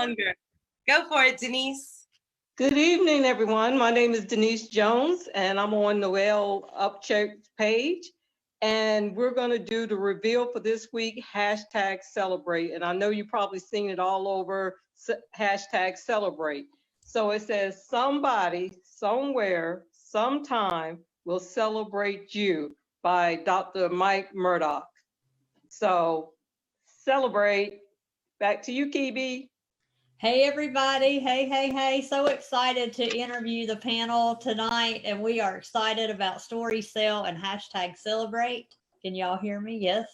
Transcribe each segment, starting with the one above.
longer. Go for it, Denise. Good evening, everyone. My name is Denise Jones, and I'm on Noel Upchurch page. And we're going to do the reveal for this week, #celebrate. And I know you've probably seen it all over, #celebrate. So it says, somebody, somewhere, sometime will celebrate you by Dr. Mike Murdock. So celebrate. Back to you, Kibi. Hey, everybody. Hey. So excited to interview the panel tonight. And we are excited about StoryCell and #celebrate. Can y'all hear me? Yes.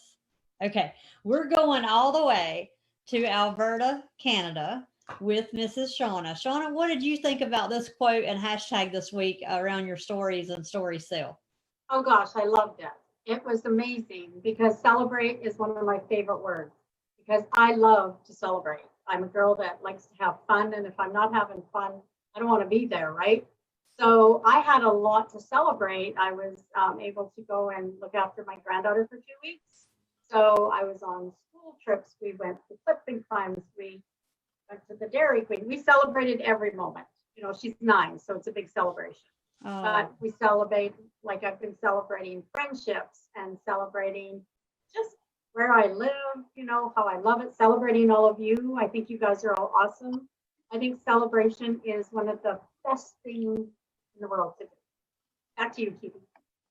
Okay. We're going all the way to Alberta, Canada with Mrs. Shauna. Shauna, what did you think about this quote and hashtag this week around your stories and StoryCell? Oh gosh, I loved it. It was amazing because celebrate is one of my favorite words because I love to celebrate. I'm a girl that likes to have fun, and if I'm not having fun, I don't want to be there, right? So I had a lot to celebrate. I was able to go and look after my granddaughter for 2 weeks. So I was on school trips. We went to clipping climbs. We went to the Dairy Queen. We celebrated every moment. You know, she's 9, so it's a big celebration. But we celebrate, like I've been celebrating friendships and celebrating just where I live, you know, how I love it, celebrating all of you. I think you guys are all awesome. I think celebration is one of the best things in the world to do. Back to you, Kibi.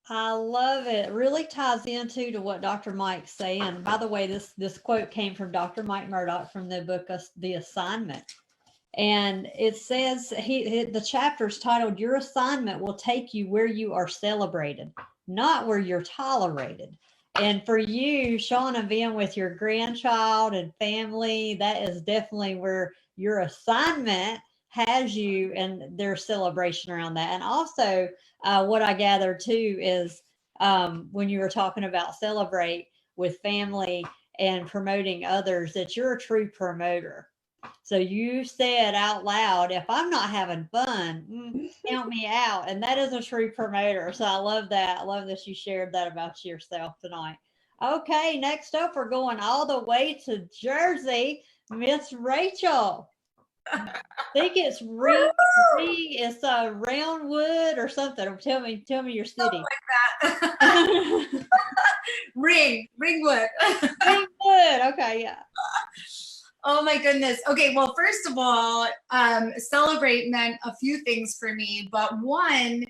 I love it. It really ties into to what Dr. Mike's saying. By the way, this quote came from Dr. Mike Murdock from the book The Assignment. And it says the chapter's titled, Your Assignment Will Take You Where You Are Celebrated, Not Where You're Tolerated. And for you, Shauna, being with your grandchild and family, that is definitely where your assignment has you, and there's celebration around that. And also what I gathered too is when you were talking about celebrate with family and promoting others, that you're a true promoter. So you said out loud, if I'm not having fun, count me out. And that is a true promoter. So I love that. I love that you shared that about yourself tonight. Okay, next up, we're going all the way to Jersey, Miss Rachel. I think it's it's Roundwood or something. Tell me your city. Something like that. Ringwood. Ringwood. Okay, yeah. Oh my goodness. Okay, well, first of all, celebrate meant a few things for me, but one,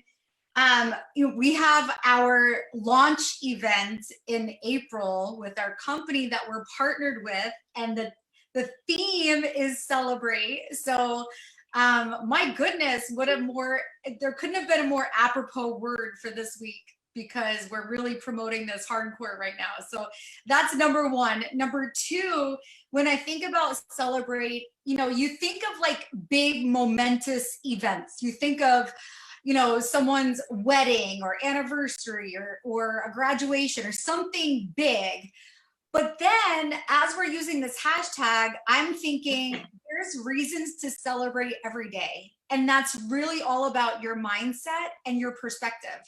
we have our launch event in April with our company that we're partnered with, and the theme is celebrate. So my goodness, there couldn't have been a more apropos word for this week, because we're really promoting this hardcore right now. So that's number one. Number two, when I think about celebrate, you know, you think of like big momentous events. You think of, you know, someone's wedding or anniversary or a graduation or something big. But then as we're using this hashtag, I'm thinking there's reasons to celebrate every day. And that's really all about your mindset and your perspective.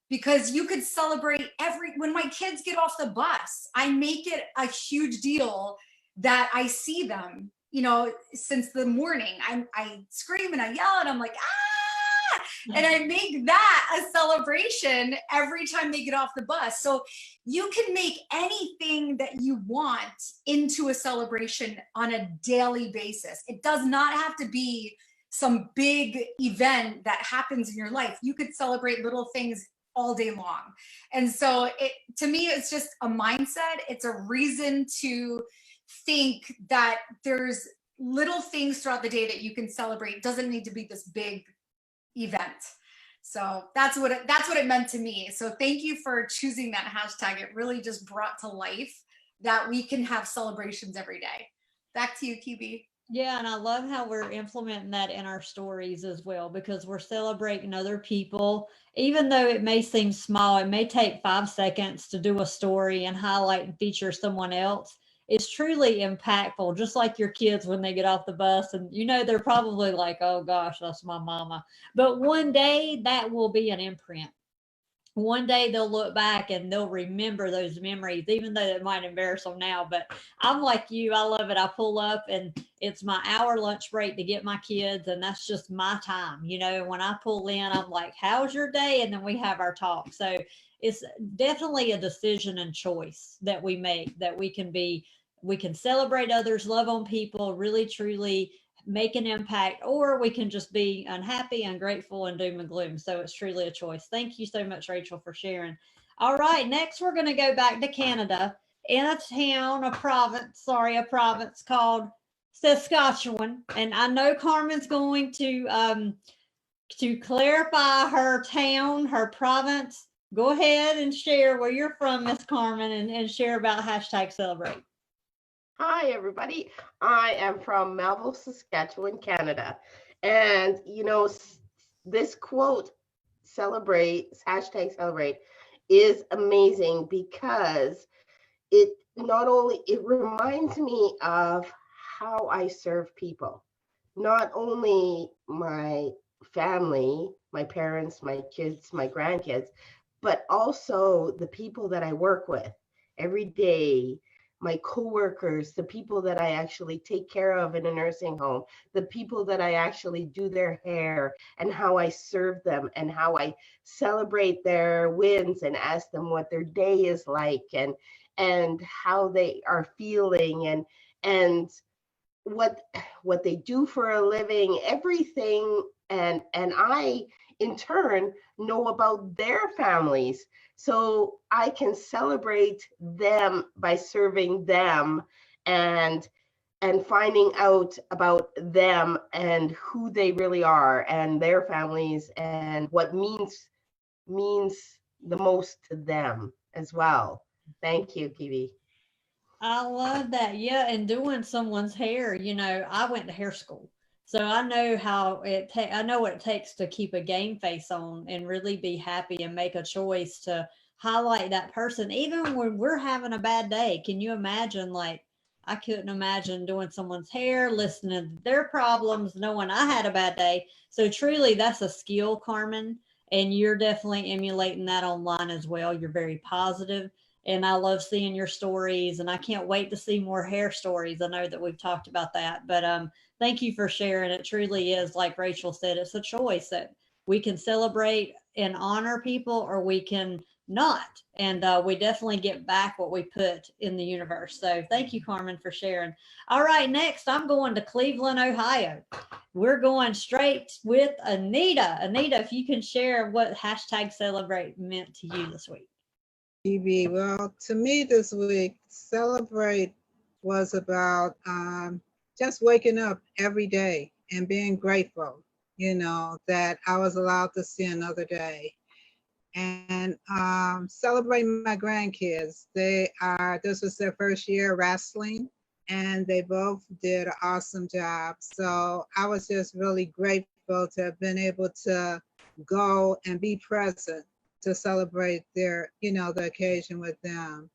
Because you could celebrate when my kids get off the bus, I make it a huge deal that I see them, you know, since the morning. I scream and I yell and I'm like, ah! And I make that a celebration every time they get off the bus. So you can make anything that you want into a celebration on a daily basis. It does not have to be some big event that happens in your life. You could celebrate little things all day long. And so to me, it's just a mindset. It's a reason to think that there's little things throughout the day that you can celebrate. It doesn't need to be this big event. So that's what it meant to me. So thank you for choosing that hashtag. It really just brought to life that we can have celebrations every day. Back to you, Kibi. Yeah, and I love how we're implementing that in our stories as well, because we're celebrating other people. Even though it may seem small, it may take 5 seconds to do a story and highlight and feature someone else. It's truly impactful, just like your kids when they get off the bus and, you know, they're probably like, oh gosh, that's my mama. But one day that will be an imprint one day they'll look back and they'll remember those memories, even though it might embarrass them now. But I'm like you, I love it. I pull up and it's my hour lunch break to get my kids, and that's just my time. You know, when I pull in, I'm like, how's your day? And then we have our talk. So it's definitely a decision and choice that we make, that we can celebrate others, love on people, really truly make an impact, or we can just be unhappy, ungrateful, and doom and gloom. So it's truly a choice. Thank you so much, Rachel, for sharing. All right, next we're going to go back to Canada, in a province called Saskatchewan. And I know Carmen's going to clarify her town, her province. Go ahead and share where you're from, Miss Carmen, and share about hashtag celebrate. Hi, everybody. I am from Melville, Saskatchewan, Canada. And, this quote, hashtag celebrate, is amazing because it reminds me of how I serve people. Not only my family, my parents, my kids, my grandkids, but also the people that I work with every day, my coworkers, the people that I actually take care of in a nursing home, the people that I actually do their hair, and how I serve them and how I celebrate their wins and ask them what their day is like and how they are feeling and what they do for a living, everything. And I in turn know about their families, so I can celebrate them by serving them and finding out about them and who they really are and their families and what means the most to them as well. Thank you, Kiwi. I love that. Yeah, and doing someone's hair, I went to hair school. So I know I know what it takes to keep a game face on and really be happy and make a choice to highlight that person even when we're having a bad day. Can you imagine, like, I couldn't imagine doing someone's hair, listening to their problems, knowing I had a bad day. So truly that's a skill, Carmen, and you're definitely emulating that online as well. You're very positive, and I love seeing your stories, and I can't wait to see more hair stories. I know that we've talked about that, but thank you for sharing. It truly is, like Rachel said, it's a choice that we can celebrate and honor people, or we can not. And we definitely get back what we put in the universe. So thank you, Carmen, for sharing. All right, next I'm going to Cleveland, Ohio. We're going straight with Anita. Anita, if you can share what hashtag celebrate meant to you this week. TV. Well, to me this week, celebrate was about just waking up every day and being grateful, that I was allowed to see another day. And celebrating my grandkids. This was their first year wrestling, and they both did an awesome job. So I was just really grateful to have been able to go and be present to celebrate the occasion with them.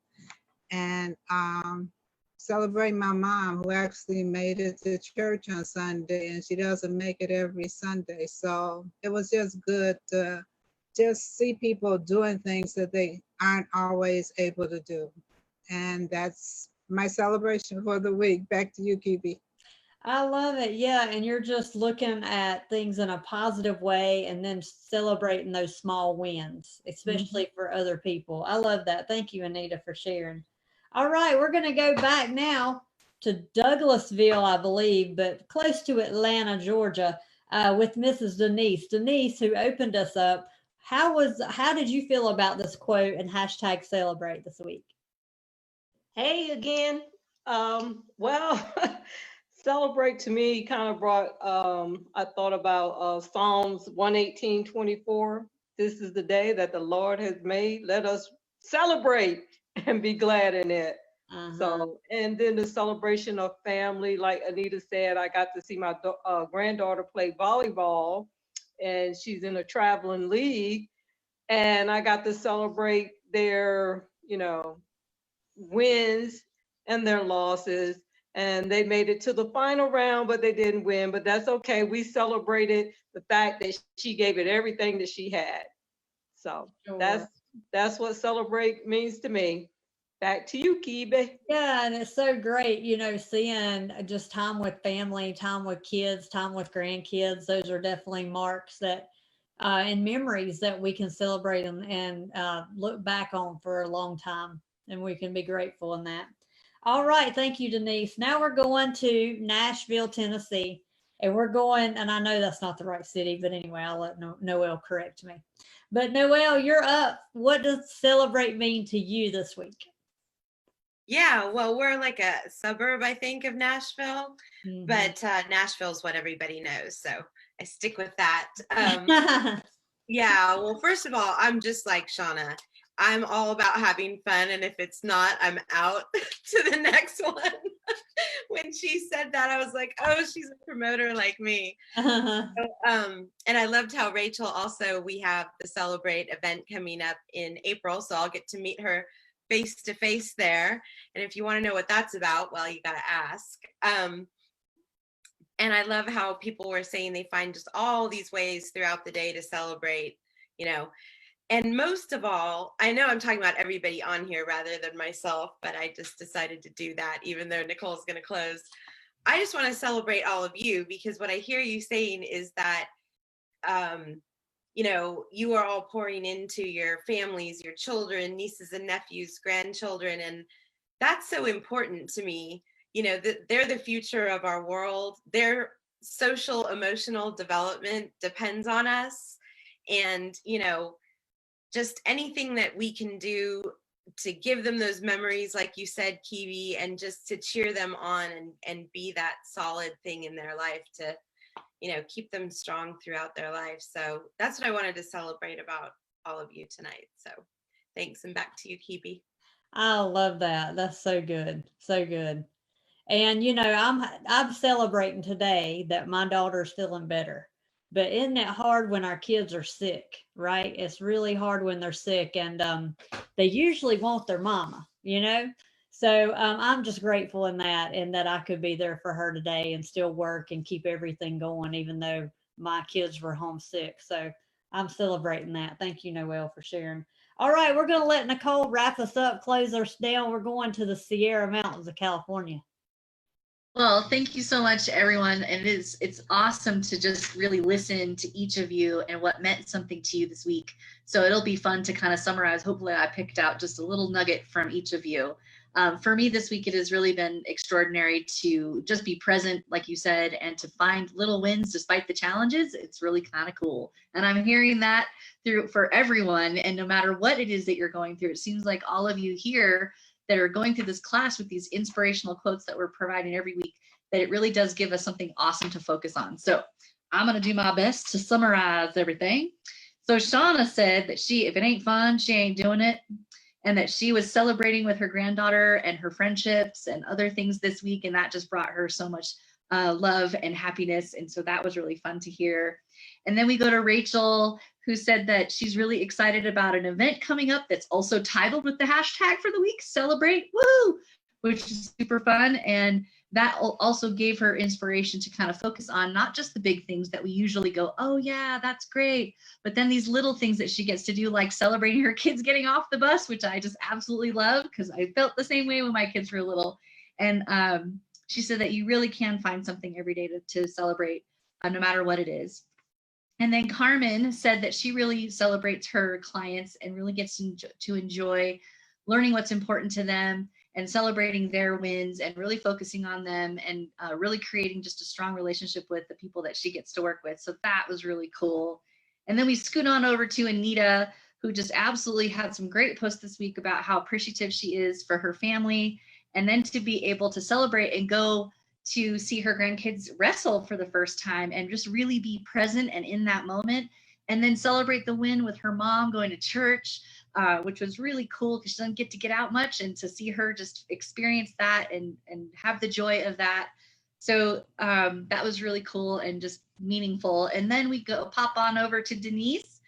And celebrate my mom, who actually made it to church on Sunday, and she doesn't make it every Sunday. So it was just good to just see people doing things that they aren't always able to do. And that's my celebration for the week. Back to you, Kiwi. I love it. Yeah. And you're just looking at things in a positive way and then celebrating those small wins, especially for other people. I love that. Thank you, Anita, for sharing. All right. We're going to go back now to Douglasville, I believe, but close to Atlanta, Georgia, with Mrs. Denise. Denise, who opened us up. How did you feel about this quote and hashtag celebrate this week? Hey again. Well, celebrate to me kind of brought, I thought about Psalms 118:24. This is the day that the Lord has made. Let us celebrate and be glad in it. So, and then the celebration of family, like Anita said, I got to see my granddaughter play volleyball, and she's in a traveling league, and I got to celebrate their, wins and their losses. And they made it to the final round, but they didn't win. But that's okay. We celebrated the fact that she gave it everything that she had. So Sure. that's what celebrate means to me. Back to you, Kibe. Yeah, and it's so great, seeing just time with family, time with kids, time with grandkids. Those are definitely marks that and memories that we can celebrate and look back on for a long time. And we can be grateful in that. All right. Thank you, Denise. Now we're going to Nashville, Tennessee. And we're going, and I know that's not the right city, but anyway, I'll let Noelle correct me. But Noelle, you're up. What does celebrate mean to you this week? Yeah, well, we're like a suburb, I think, of Nashville, Mhm. but Nashville's what everybody knows, so I stick with that. Yeah, well, first of all, I'm just like Shauna. I'm all about having fun, and if it's not, I'm out to the next one. When she said that, I was like, oh, she's a promoter like me. And I loved how Rachel also, we have the Celebrate event coming up in April, so I'll get to meet her face to face there. And if you want to know what that's about, well, you got to ask. And I love how people were saying they find just all these ways throughout the day to celebrate, and most of all, I know I'm talking about everybody on here rather than myself, but I just decided to do that, even though Nicole's going to close. I just want to celebrate all of you, because what I hear you saying is that, you are all pouring into your families, your children, nieces and nephews, grandchildren. And that's so important to me. They're the future of our world. Their social, emotional development depends on us. And, just anything that we can do to give them those memories, like you said, Kiwi, and just to cheer them on and be that solid thing in their life to, keep them strong throughout their life. So that's what I wanted to celebrate about all of you tonight. So thanks, and back to you, Kiwi. I love that. That's so good. So good. And I'm celebrating today that my daughter's feeling better. But isn't it hard when our kids are sick, right? It's really hard when they're sick, and they usually want their mama, So I'm just grateful in that, and that I could be there for her today and still work and keep everything going, even though my kids were homesick. So I'm celebrating that. Thank you, Noelle, for sharing. All right, we're going to let Nicole wrap us up, close us down. We're going to the Sierra Mountains of California. Well, thank you so much, everyone. And it's awesome to just really listen to each of you and what meant something to you this week. So it'll be fun to kind of summarize. Hopefully I picked out just a little nugget from each of you. For me this week, it has really been extraordinary to just be present, like you said, and to find little wins despite the challenges. It's really kind of cool. And I'm hearing that through for everyone. And no matter what it is that you're going through, it seems like all of you here that are going through this class with these inspirational quotes that we're providing every week, that it really does give us something awesome to focus on. So I'm going to do my best to summarize everything. So Shauna said that if it ain't fun, she ain't doing it. And that she was celebrating with her granddaughter and her friendships and other things this week. And that just brought her so much love and happiness. And so that was really fun to hear. And then we go to Rachel, who said that she's really excited about an event coming up that's also titled with the hashtag for the week, Celebrate, woo, which is super fun. And that also gave her inspiration to kind of focus on not just the big things that we usually go, oh yeah, that's great, but then these little things that she gets to do, like celebrating her kids getting off the bus, which I just absolutely love, because I felt the same way when my kids were little. And she said that you really can find something every day to celebrate, no matter what it is. And then Carmen said that she really celebrates her clients and really gets to enjoy learning what's important to them and celebrating their wins and really focusing on them and really creating just a strong relationship with the people that she gets to work with. So that was really cool. And then we scoot on over to Anita, who just absolutely had some great posts this week about how appreciative she is for her family, and then to be able to celebrate and go to see her grandkids wrestle for the first time and just really be present and in that moment, and then celebrate the win with her mom going to church, which was really cool because she doesn't get out much, and to see her just experience that and have the joy of that. So that was really cool and just meaningful. And then we pop on over to Denise,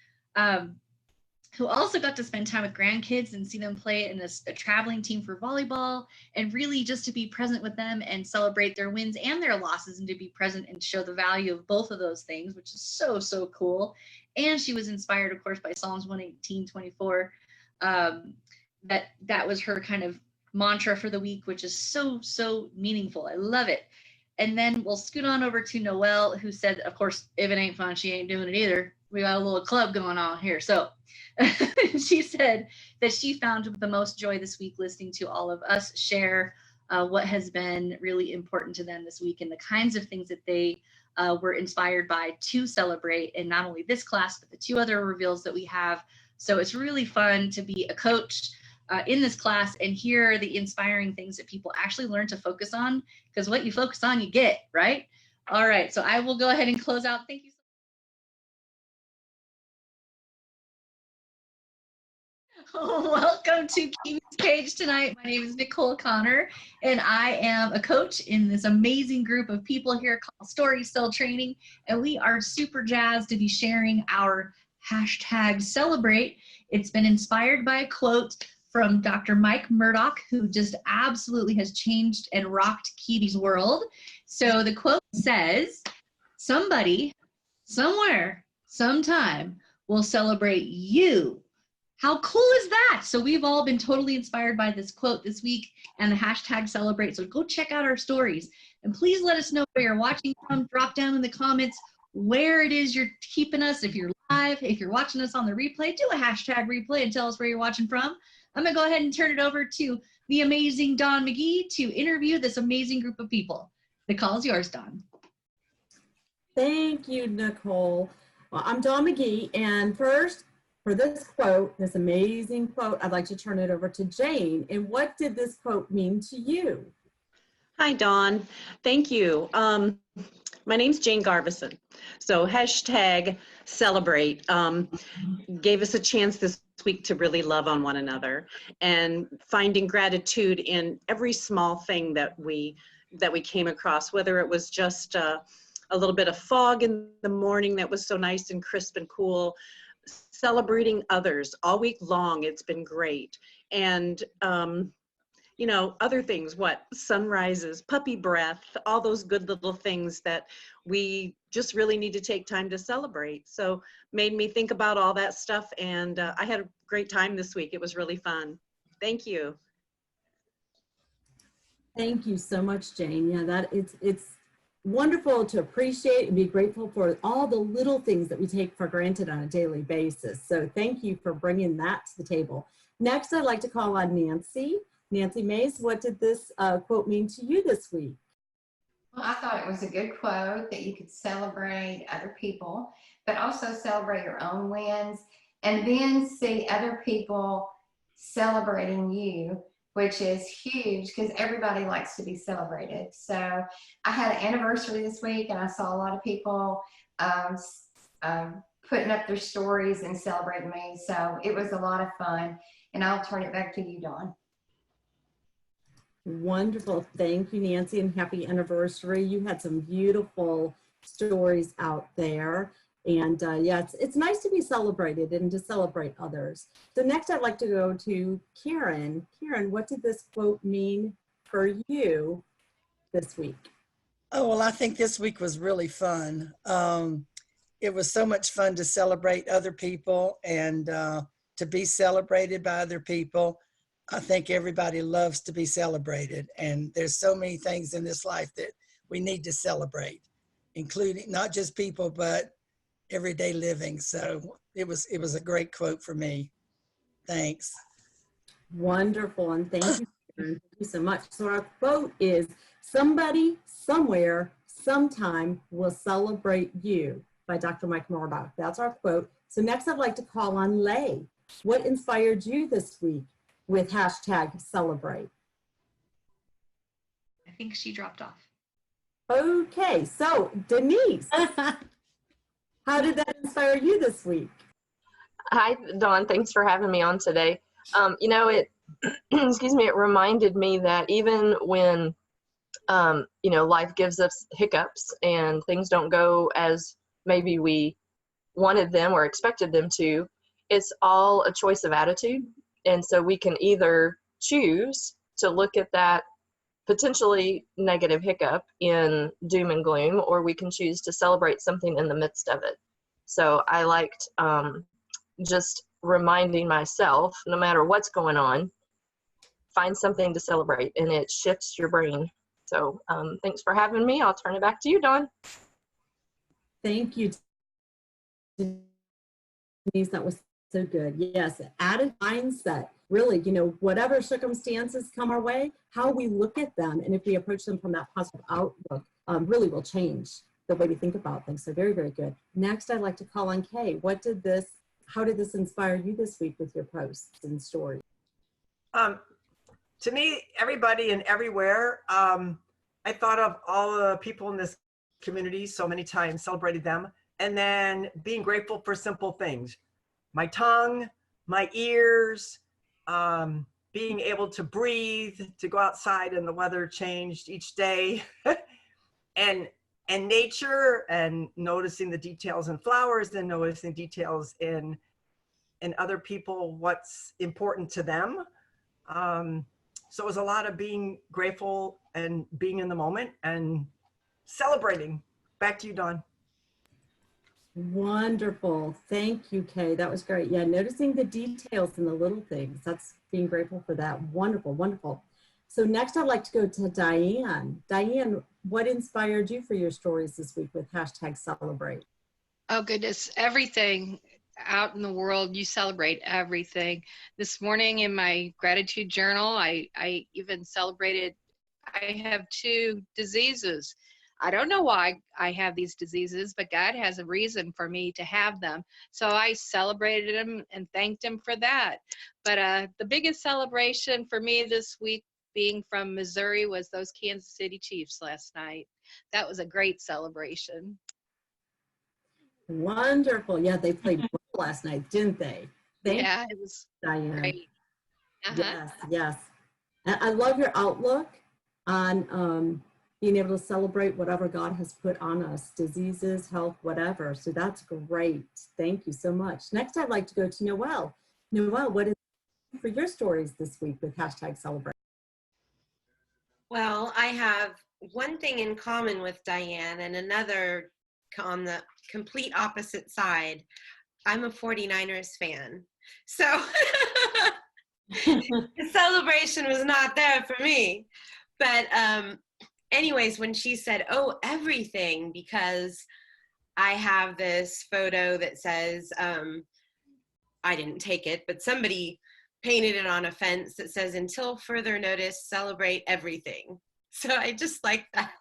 who also got to spend time with grandkids and see them play in a traveling team for volleyball, and really just to be present with them and celebrate their wins and their losses, and to be present and show the value of both of those things, which is so, so cool. And she was inspired, of course, by Psalms 118:24. That was her kind of mantra for the week, which is so, so meaningful. I love it. And then we'll scoot on over to Noelle, who said, of course, if it ain't fun, she ain't doing it either. We got a little club going on here. So she said that she found the most joy this week listening to all of us share what has been really important to them this week and the kinds of things that they were inspired by to celebrate in not only this class, but the 2 other reveals that we have. So it's really fun to be a coach in this class and hear the inspiring things that people actually learn to focus on, because what you focus on, you get, right? All right, so I will go ahead and close out. Thank you. Welcome to Kiwi's Cage tonight. My name is Nicole Connor, and I am a coach in this amazing group of people here called Story Cell Training, and we are super jazzed to be sharing our hashtag Celebrate. It's been inspired by a quote from Dr. Mike Murdock, who just absolutely has changed and rocked Kiwi's world. So the quote says, "Somebody, somewhere, sometime will celebrate you." How cool is that? So we've all been totally inspired by this quote this week and the hashtag Celebrate. So go check out our stories and please let us know where you're watching from. Drop down in the comments where it is you're keeping us. If you're live, if you're watching us on the replay, do a hashtag replay and tell us where you're watching from. I'm gonna go ahead and turn it over to the amazing Dawn McGee to interview this amazing group of people. The call is yours, Dawn. Thank you, Nicole. Well, I'm Dawn McGee, and first, for this quote, this amazing quote, I'd like to turn it over to Jane. And what did this quote mean to you? Hi, Dawn. Thank you. My name's Jane Garvison. So hashtag Celebrate gave us a chance this week to really love on one another and finding gratitude in every small thing that we came across, whether it was just a little bit of fog in the morning that was so nice and crisp and cool, celebrating others all week long. It's been great. And, you know, other things, sunrises, puppy breath, all those good little things that we just really need to take time to celebrate. So made me think about all that stuff. And I had a great time this week. It was really fun. Thank you. Thank you so much, Jane. Yeah, it's wonderful to appreciate and be grateful for all the little things that we take for granted on a daily basis. So thank you for bringing that to the table. Next, I'd like to call on Nancy. Nancy Mays, what did this quote mean to you this week? Well, I thought it was a good quote that you could celebrate other people, but also celebrate your own wins and then see other people celebrating you, which is huge because everybody likes to be celebrated. So I had an anniversary this week and I saw a lot of people putting up their stories and celebrating me. So it was a lot of fun, and I'll turn it back to you, Dawn. Wonderful. Thank you, Nancy, and happy anniversary. You had some beautiful stories out there. And yeah, it's nice to be celebrated and to celebrate others. So next I'd like to go to Karen. Karen, what did this quote mean for you this week? Oh, well, I think this week was really fun. It was so much fun to celebrate other people and to be celebrated by other people. I think everybody loves to be celebrated, and there's so many things in this life that we need to celebrate, including not just people, but everyday living. So it was a great quote for me. Thanks. Wonderful, and thank you, Karen. Thank you so much. So our quote is, "Somebody, somewhere, sometime will celebrate you," by Dr. Mike Murdock. That's our quote. So next I'd like to call on Lay. What inspired you this week with hashtag Celebrate? I think she dropped off. Okay, so Denise, how did that inspire you this week? Hi, Dawn. Thanks for having me on today. You know, it, excuse me, it reminded me that even when, you know, life gives us hiccups and things don't go as maybe we wanted them or expected them to, it's all a choice of attitude. And so we can either choose to look at that potentially negative hiccup in doom and gloom, or we can choose to celebrate something in the midst of it. So I liked just reminding myself, no matter what's going on, find something to celebrate, and it shifts your brain. So thanks for having me. I'll turn it back to you, Dawn. Thank you, Denise. That was so good. Yes, added mindset. Really, you know, whatever circumstances come our way, how we look at them, and if we approach them from that positive outlook, really will change the way we think about things. So very, very good. Next, I'd like to call on Kay. How did this inspire you this week with your posts and stories? To me, everybody and everywhere, I thought of all the people in this community so many times, celebrated them, and then being grateful for simple things. My tongue, my ears, being able to breathe, to go outside and the weather changed each day, and nature, and noticing the details in flowers, and noticing details in other people, what's important to them. So it was a lot of being grateful and being in the moment and celebrating. Back to you, Dawn. Wonderful. Thank you, Kay. That was great. Yeah, noticing the details and the little things. That's being grateful for that. Wonderful, wonderful. So next I'd like to go to Diane. Diane, what inspired you for your stories this week with #Celebrate? Oh goodness, everything out in the world, you celebrate everything. This morning in my gratitude journal, I even celebrated, I have 2 diseases. I don't know why I have these diseases, but God has a reason for me to have them. So I celebrated him and thanked him for that. But the biggest celebration for me this week, being from Missouri, was those Kansas City Chiefs last night. That was a great celebration. Wonderful. Yeah, they played well last night, didn't they? Yeah, it was Diane. great. Yes, yes. And I love your outlook on being able to celebrate whatever God has put on us, diseases, health, whatever. So that's great. Thank you so much. Next, I'd like to go to Noelle. Noelle, what is for your stories this week with #Celebrate? Well, I have one thing in common with Diane and another on the complete opposite side. I'm a 49ers fan. So the celebration was not there for me. But anyways, when she said, oh, everything, because I have this photo that says, I didn't take it, but somebody painted it on a fence that says, until further notice, celebrate everything. So I just like that.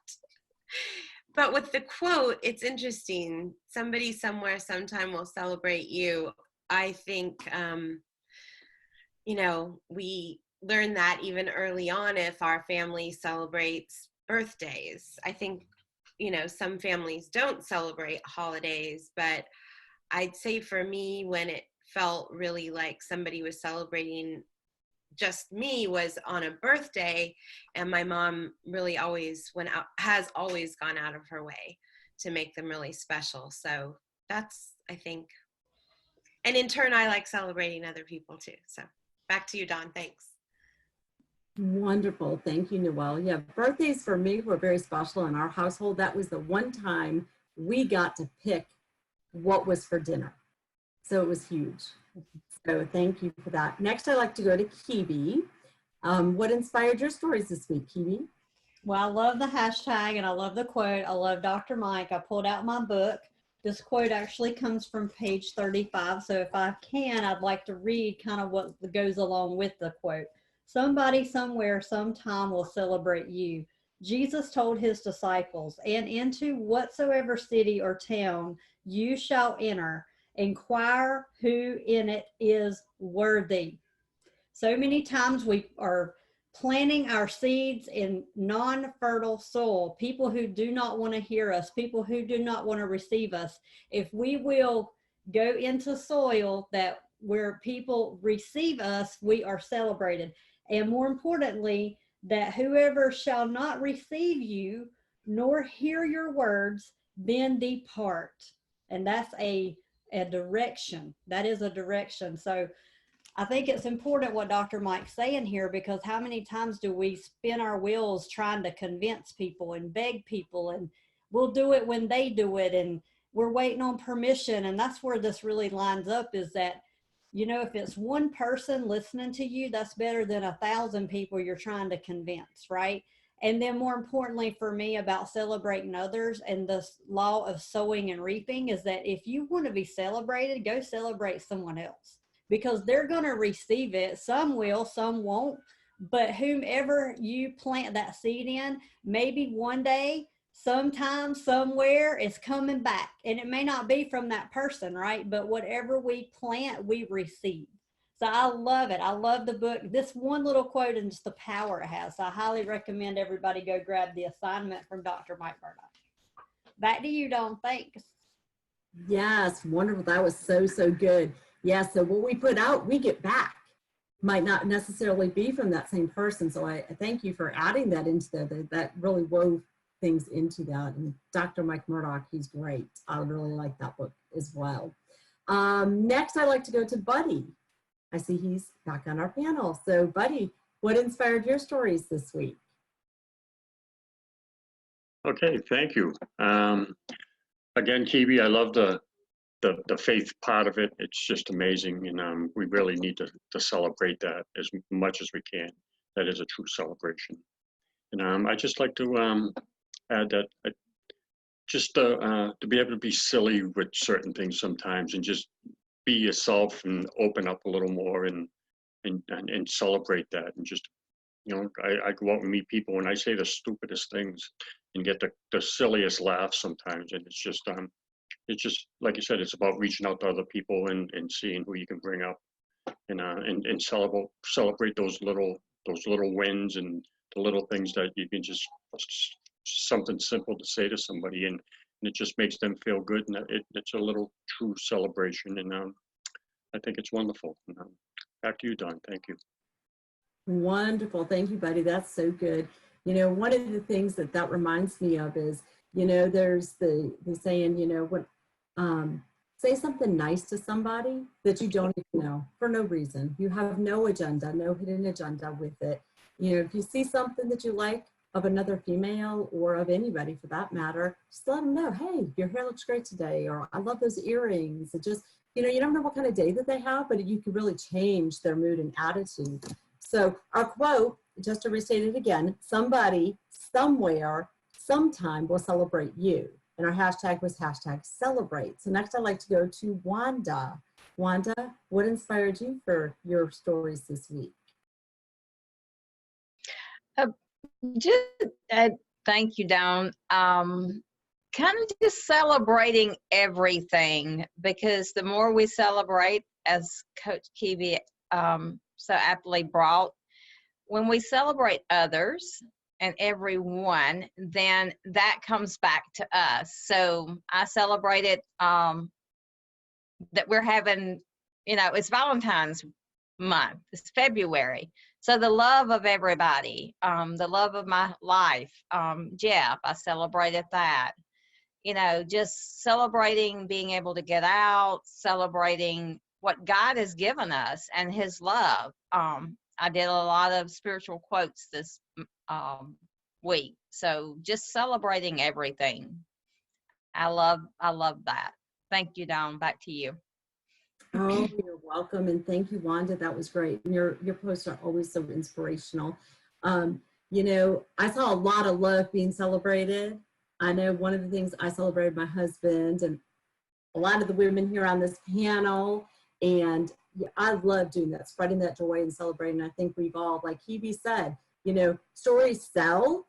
But with the quote, it's interesting. Somebody somewhere sometime will celebrate you. I think, you know, we learn that even early on if our family celebrates birthdays. I think, you know, some families don't celebrate holidays, but I'd say for me, when it felt really like somebody was celebrating just me was on a birthday, and my mom really always has always gone out of her way to make them really special. So that's, I think, and in turn, I like celebrating other people too. So back to you, Dawn. Thanks. Wonderful. Thank you, Noelle. Yeah, birthdays for me were very special in our household. That was the one time we got to pick what was for dinner. So it was huge. So thank you for that. Next, I'd like to go to Kiwi. What inspired your stories this week, Kiwi? Well, I love the hashtag and I love the quote. I love Dr. Mike. I pulled out my book. This quote actually comes from page 35. So if I can, I'd like to read kind of what goes along with the quote. Somebody, somewhere, sometime will celebrate you. Jesus told his disciples, and into whatsoever city or town you shall enter, inquire who in it is worthy. So many times we are planting our seeds in non-fertile soil, people who do not want to hear us, people who do not want to receive us. If we will go into soil that where people receive us, we are celebrated. And more importantly, that whoever shall not receive you nor hear your words, then depart. And that's a direction. That is a direction. So I think it's important what Dr. Mike's saying here, because how many times do we spin our wheels trying to convince people and beg people, and we'll do it when they do it. And we're waiting on permission. And that's where this really lines up, is that, you know, if it's one person listening to you, that's better than 1,000 people you're trying to convince, right? And then more importantly for me about celebrating others and the law of sowing and reaping is that if you want to be celebrated, go celebrate someone else, because they're going to receive it. Some will, some won't. But whomever you plant that seed in, maybe one day, sometime, somewhere, it's coming back. And it may not be from that person, right? But whatever we plant, we receive. So I love it. I love the book. This one little quote and just the power it has. So I highly recommend everybody go grab The Assignment from Dr. Mike Murdock. Back to you, Dawn. Thanks. Yes, wonderful. That was so, so good. Yeah, so what we put out, we get back. Might not necessarily be from that same person. So I thank you for adding that into that really wove things into that. And Dr. Mike Murdock, he's great. I really like that book as well. Next, I'd like to go to Buddy. I see he's back on our panel. So Buddy, what inspired your stories this week? Okay, thank you. Again, Kiwi, I love the faith part of it. It's just amazing, and we really need to celebrate that as much as we can. That is a true celebration. And I just like to add that just to be able to be silly with certain things sometimes, and just be yourself and open up a little more and celebrate that. And just, you know, I go out and meet people and I say the stupidest things and get the silliest laughs sometimes. And it's just like you said, it's about reaching out to other people and seeing who you can bring up and celebrate those little wins and the little things that you can just something simple to say to somebody, and it just makes them feel good, and it's a little true celebration, and I think it's wonderful. Back to you, Dawn. Thank you. Wonderful. Thank you, Buddy. That's so good. You know, one of the things that reminds me of is, you know, there's the saying, you know, what, say something nice to somebody that you don't even know for no reason. You have no agenda, no hidden agenda with it. You know, if you see something that you like of another female or of anybody for that matter, just let them know, hey, your hair looks great today, or I love those earrings. It just, you know, you don't know what kind of day that they have, but you can really change their mood and attitude. So our quote, just to restate it again, somebody, somewhere, sometime will celebrate you. And our hashtag was #celebrate. So next I'd like to go to Wanda. Wanda, what inspired you for your stories this week? Thank you, Dawn. Kind of just celebrating everything, because the more we celebrate, as Coach Kiwi so aptly brought, when we celebrate others and everyone, then that comes back to us. So I celebrated that we're having, you know, it's Valentine's month, it's February. So the love of everybody, the love of my life, Jeff, I celebrated that. You know, just celebrating being able to get out, celebrating what God has given us and his love. I did a lot of spiritual quotes this week. So just celebrating everything. I love that. Thank you, Dawn. Back to you. Oh, you're welcome. And thank you, Wanda. That was great. And your posts are always so inspirational. You know, I saw a lot of love being celebrated. I know one of the things I celebrated my husband and a lot of the women here on this panel. And yeah, I love doing that, spreading that joy and celebrating. I think we've all, like Hebe said, you know, stories sell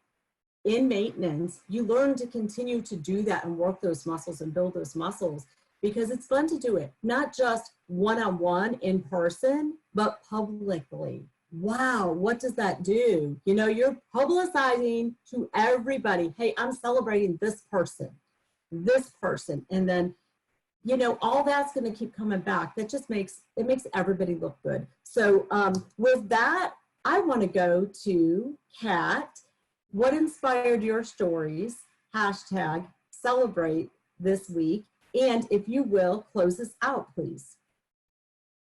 in maintenance. You learn to continue to do that and work those muscles and build those muscles, because it's fun to do it, not just one-on-one in person, but publicly. Wow, what does that do? You know, you're publicizing to everybody, hey, I'm celebrating this person. And then, you know, all that's going to keep coming back. That just makes everybody look good. So with that, I want to go to Kat. What inspired your stories? #celebrate this week. And if you will, close us out, please.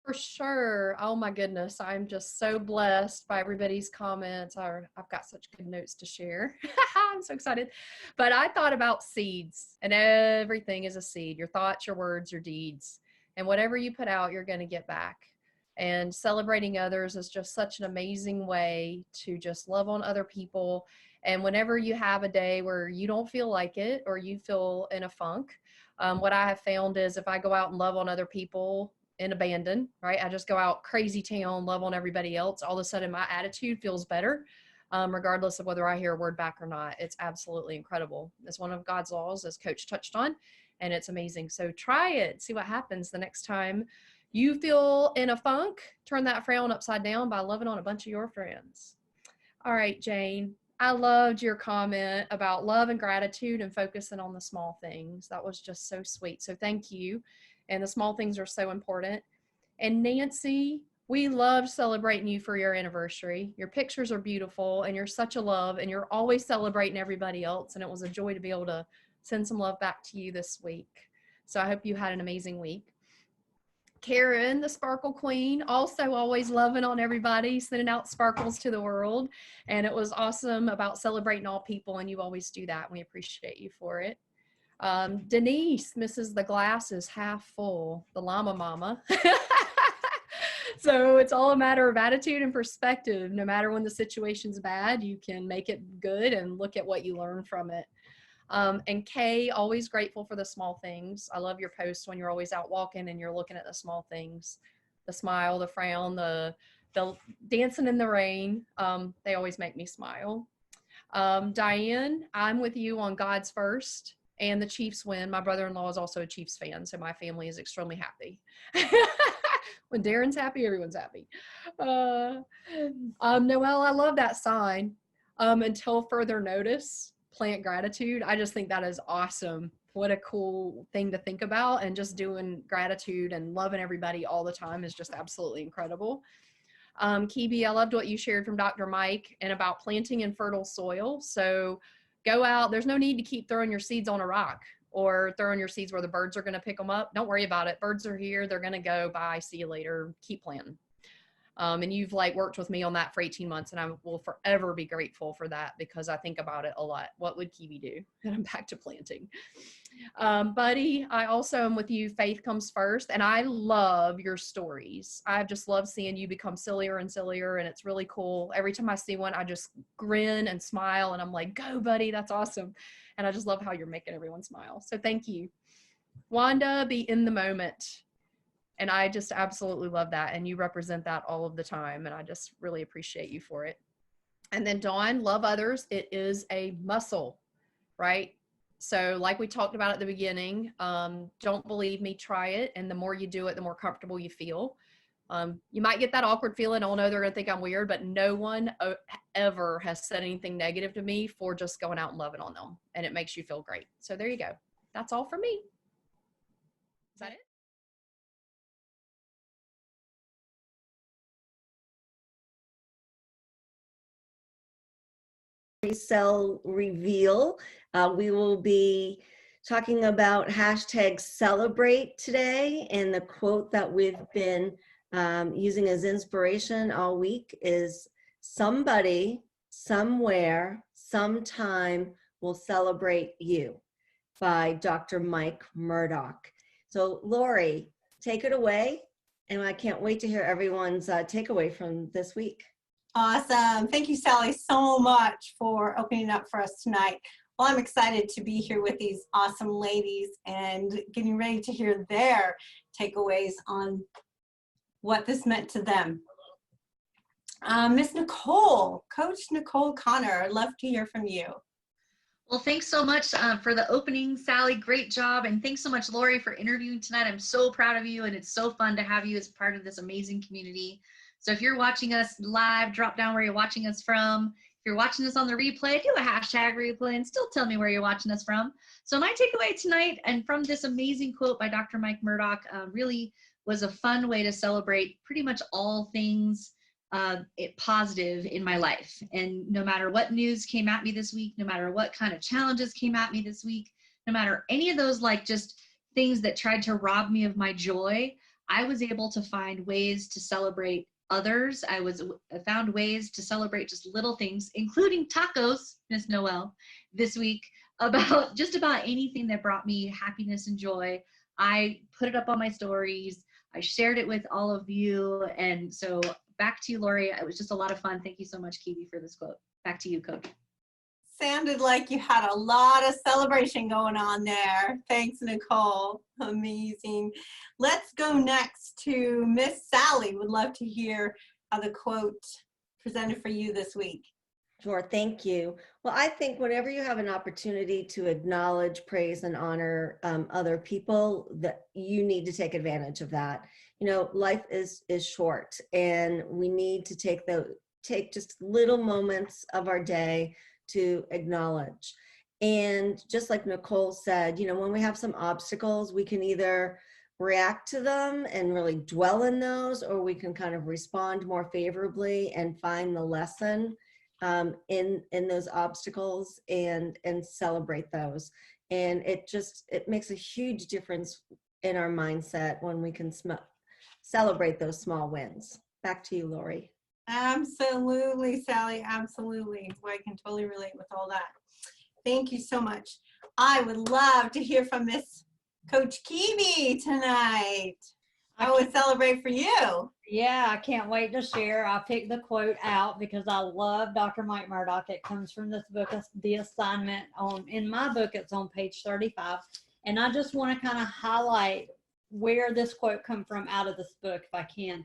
For sure. Oh my goodness. I'm just so blessed by everybody's comments. I've got such good notes to share. I'm so excited. But I thought about seeds, and everything is a seed. Your thoughts, your words, your deeds. And whatever you put out, you're going to get back. And celebrating others is just such an amazing way to just love on other people. And whenever you have a day where you don't feel like it or you feel in a funk, what I have found is if I go out and love on other people in abandon, right? I just go out crazy town, love on everybody else. All of a sudden my attitude feels better, regardless of whether I hear a word back or not. It's absolutely incredible. It's one of God's laws, as Coach touched on, and it's amazing. So try it, see what happens the next time you feel in a funk. Turn that frown upside down by loving on a bunch of your friends. All right, Jane, I loved your comment about love and gratitude and focusing on the small things. That was just so sweet. So thank you. And the small things are so important. And Nancy, we love celebrating you for your anniversary. Your pictures are beautiful and you're such a love and you're always celebrating everybody else. And it was a joy to be able to send some love back to you this week. So I hope you had an amazing week. Karen, the Sparkle Queen, also always loving on everybody, sending out sparkles to the world. And it was awesome about celebrating all people, and you always do that. We appreciate you for it. Denise, Mrs. The Glass is Half Full, the llama mama. So it's all a matter of attitude and perspective. No matter when the situation's bad, you can make it good and look at what you learn from it. And Kay, always grateful for the small things. I love your posts when you're always out walking and you're looking at the small things, the smile, the frown, the dancing in the rain. They always make me smile. Diane, I'm with you on God's first and the Chiefs win. My brother-in-law is also a Chiefs fan, so my family is extremely happy. When Darren's happy, everyone's happy. Noelle, I love that sign. Until further notice, plant gratitude. I just think that is awesome. What a cool thing to think about, and just doing gratitude and loving everybody all the time is just absolutely incredible. Kibi, I loved what you shared from Dr. Mike and about planting in fertile soil. So go out. There's no need to keep throwing your seeds on a rock or throwing your seeds where the birds are going to pick them up. Don't worry about it. Birds are here. They're going to go. Bye. See you later. Keep planting. And you've worked with me on that for 18 months, and I will forever be grateful for that because I think about it a lot. What would Kiwi do? And I'm back to planting. Buddy, I also am with you. Faith comes first, and I love your stories. I just love seeing you become sillier and sillier, and it's really cool. Every time I see one, I just grin and smile, and I'm like, go, buddy, that's awesome. And I just love how you're making everyone smile. So thank you. Wanda, be in the moment. And I just absolutely love that. And you represent that all of the time. And I just really appreciate you for it. And then Dawn, love others. It is a muscle, right? So like we talked about at the beginning, don't believe me, try it. And the more you do it, the more comfortable you feel. You might get that awkward feeling. Oh no, they're going to think I'm weird, but no one ever has said anything negative to me for just going out and loving on them. And it makes you feel great. So there you go. That's all for me. Is that it? Cell reveal. We will be talking about hashtag celebrate today, and the quote that we've been using as inspiration all week is somebody, somewhere, sometime will celebrate you, by Dr. Mike Murdock. So Lori, take it away, and I can't wait to hear everyone's takeaway from this week. Awesome. Thank you, Sally, so much for opening up for us tonight. Well, I'm excited to be here with these awesome ladies and getting ready to hear their takeaways on what this meant to them. Miss Nicole, Coach Nicole Connor, I'd love to hear from you. Well, thanks so much for the opening, Sally. Great job. And thanks so much, Lori, for interviewing tonight. I'm so proud of you, and it's so fun to have you as part of this amazing community. So if you're watching us live, drop down where you're watching us from. If you're watching us on the replay, do a hashtag replay and still tell me where you're watching us from. So my takeaway tonight, and from this amazing quote by Dr. Mike Murdock, really was a fun way to celebrate pretty much all things positive in my life. And no matter what news came at me this week, no matter what kind of challenges came at me this week, no matter any of those just things that tried to rob me of my joy, I was able to find ways to celebrate others. I found ways to celebrate just little things, including tacos, Miss Noel, this week, about just about anything that brought me happiness and joy. I put it up on my stories. I shared it with all of you. And so back to you, Lori. It was just a lot of fun. Thank you so much, Kiwi, for this quote. Back to you, Coach. Sounded like you had a lot of celebration going on there. Thanks, Nicole. Amazing. Let's go next to Miss Sally. Would love to hear how the quote presented for you this week. Sure, thank you. Well, I think whenever you have an opportunity to acknowledge, praise, and honor other people, that you need to take advantage of that. You know, life is short, and we need to take just little moments of our day to acknowledge. And just like Nicole said, you know, when we have some obstacles, we can either react to them and really dwell in those, or we can kind of respond more favorably and find the lesson in those obstacles and celebrate those. And it makes a huge difference in our mindset when we can celebrate those small wins. Back to you, Lori. Absolutely, Sally, absolutely. Well, I can totally relate with all that. Thank you so much. I would love to hear from Miss Coach Kiwi tonight. How would celebrate for you? Yeah, I can't wait to share. I picked the quote out because I love Dr. Mike Murdock. It comes from this book, The Assignment. In my book, it's on page 35. And I just want to kind of highlight where this quote come from out of this book, if I can.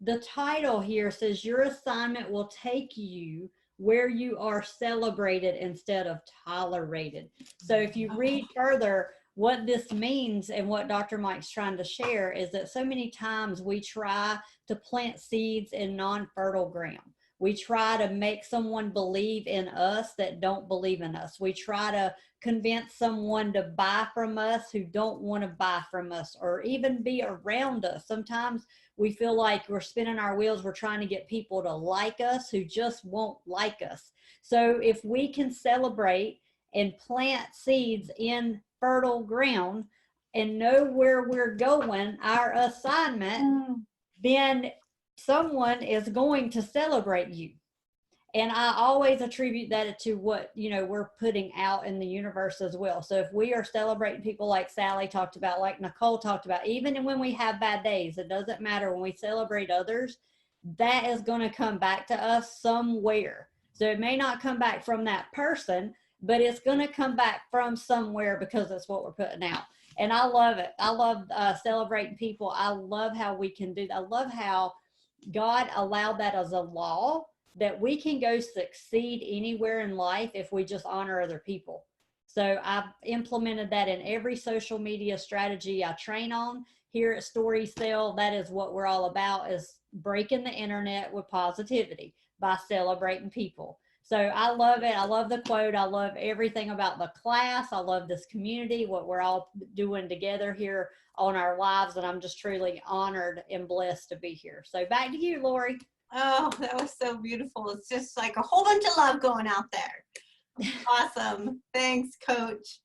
The title here says, your assignment will take you where you are celebrated instead of tolerated. So if you read further, what this means and what Dr. Mike's trying to share is that so many times we try to plant seeds in non-fertile ground. We try to make someone believe in us that don't believe in us. We try to convince someone to buy from us who don't want to buy from us or even be around us. Sometimes we feel like we're spinning our wheels. We're trying to get people to like us who just won't like us. So if we can celebrate and plant seeds in fertile ground and know where we're going, our assignment, then someone is going to celebrate you. And I always attribute that to what, you know, we're putting out in the universe as well. So if we are celebrating people like Sally talked about, like Nicole talked about, even when we have bad days, it doesn't matter. When we celebrate others, that is going to come back to us somewhere. So it may not come back from that person, but it's going to come back from somewhere because that's what we're putting out. And I love it. I love celebrating people. I love how we can do that. I love how God allowed that as a law, that we can go succeed anywhere in life if we just honor other people. So I've implemented that in every social media strategy I train on. Here at Story Cell, that is what we're all about, is breaking the internet with positivity by celebrating people. So I love it. I love the quote. I love everything about the class. I love this community, what we're all doing together here on our lives. And I'm just truly honored and blessed to be here. So back to you, Lori. Oh, that was so beautiful. It's just like a whole bunch of love going out there. Awesome. Thanks, Coach.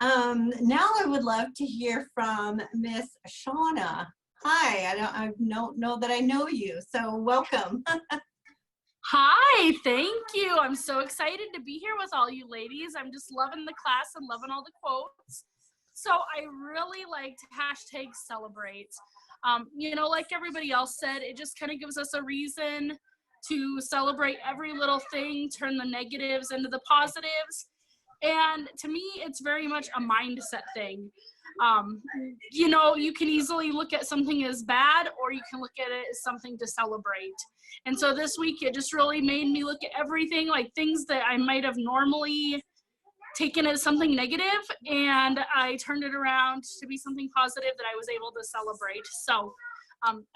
Now I would love to hear from Miss Shauna. Hi, I don't know that I know you, so welcome. Hi, thank you. I'm so excited to be here with all you ladies. I'm just loving the class and loving all the quotes. So I really liked #celebrate. You know, like everybody else said, it just kind of gives us a reason to celebrate every little thing, turn the negatives into the positives. And to me, it's very much a mindset thing. You know, you can easily look at something as bad, or you can look at it as something to celebrate. And so this week, it just really made me look at everything, like things that I might have normally taken as something negative, and I turned it around to be something positive that I was able to celebrate. So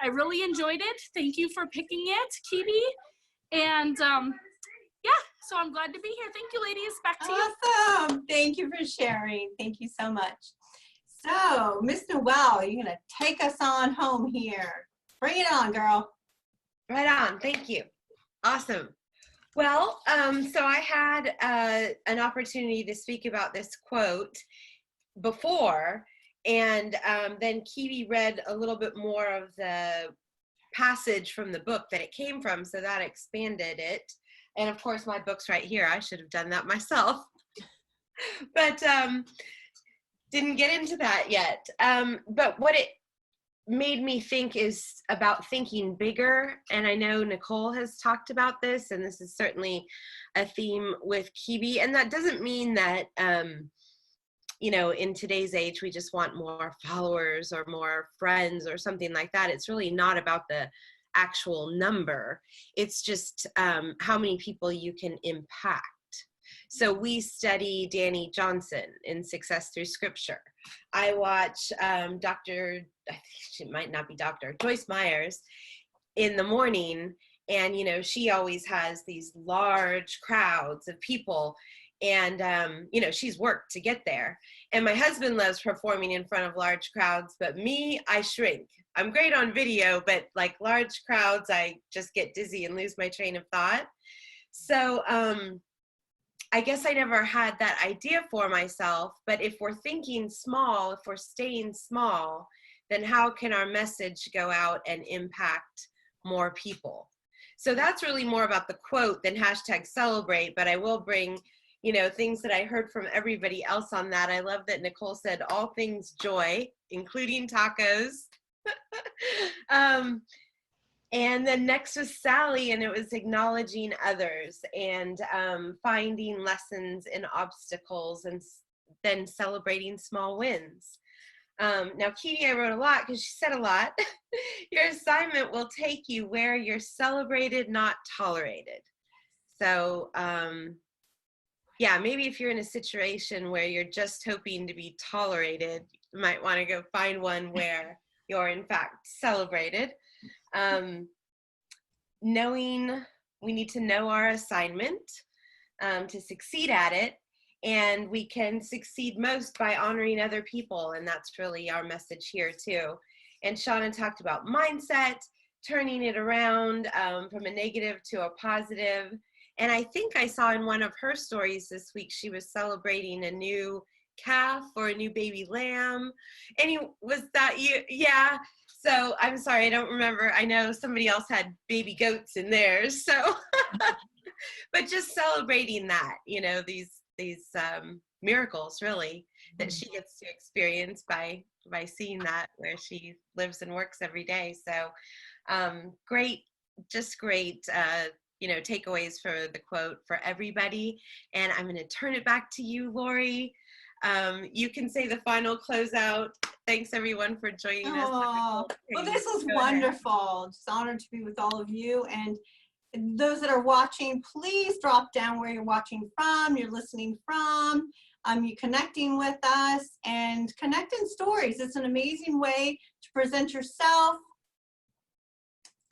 I really enjoyed it. Thank you for picking it, Kiwi. And yeah, so I'm glad to be here. Thank you, ladies. Back to you. Awesome. Thank you for sharing. Thank you so much. So, Miss Noel, you're going to take us on home here. Bring it on, girl. Right on. Thank you. Awesome. Well, so I had an opportunity to speak about this quote before, And then Kiwi read a little bit more of the passage from the book that it came from, so that expanded it. And of course, my book's right here. I should have done that myself. But didn't get into that yet. But what it made me think is about thinking bigger. And I know Nicole has talked about this, and this is certainly a theme with Kiwi. And that doesn't mean that, you know, in today's age, we just want more followers or more friends or something like that. It's really not about the actual number. It's just how many people you can impact. So we study Danny Johnson in Success Through Scripture. I watch I think she might not be Dr. Joyce Myers in the morning, and you know, she always has these large crowds of people, and you know, she's worked to get there. And my husband loves performing in front of large crowds, but me, I shrink. I'm great on video, but like large crowds, I just get dizzy and lose my train of thought. So I guess I never had that idea for myself, but if we're thinking small, if we're staying small, then how can our message go out and impact more people? So that's really more about the quote than #celebrate, but I will bring, you know, things that I heard from everybody else on that. I love that Nicole said all things joy, including tacos. And then next was Sally, and it was acknowledging others and finding lessons in obstacles and then celebrating small wins. Now, Kiwi, I wrote a lot because she said a lot. Your assignment will take you where you're celebrated, not tolerated. So, yeah, maybe if you're in a situation where you're just hoping to be tolerated, you might want to go find one where you're in fact celebrated. Knowing we need to know our assignment to succeed at it, and we can succeed most by honoring other people, and that's really our message here too. And Shauna talked about mindset, turning it around from a negative to a positive. And I think I saw in one of her stories this week, she was celebrating a new calf or a new baby lamb. Was that you? Yeah. So I'm sorry, I don't remember. I know somebody else had baby goats in theirs. So, but just celebrating that, you know, these miracles really that she gets to experience by seeing that where she lives and works every day. So great, just great, you know, takeaways for the quote for everybody. And I'm going to turn it back to you, Lori. You can say the final closeout. Thanks everyone for joining us. Well, this was wonderful. Just honored to be with all of you. And those that are watching, please drop down where you're watching from, you're listening from, you're connecting with us, and connect in stories. It's an amazing way to present yourself,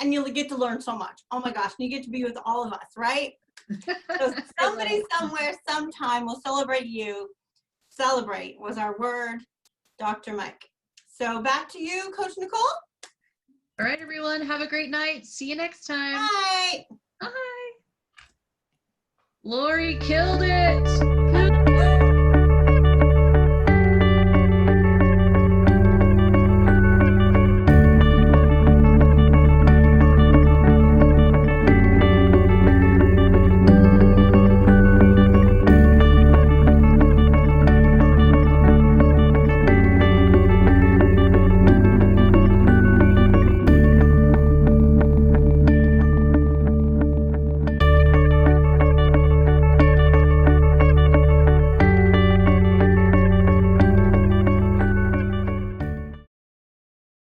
and you'll get to learn so much. Oh my gosh, and you get to be with all of us, right? So somebody, somewhere, sometime will celebrate you. Celebrate was our word, Dr. Mike. So back to you, Coach Nicole. All right, everyone. Have a great night. See you next time. Bye. Bye. Lori killed it.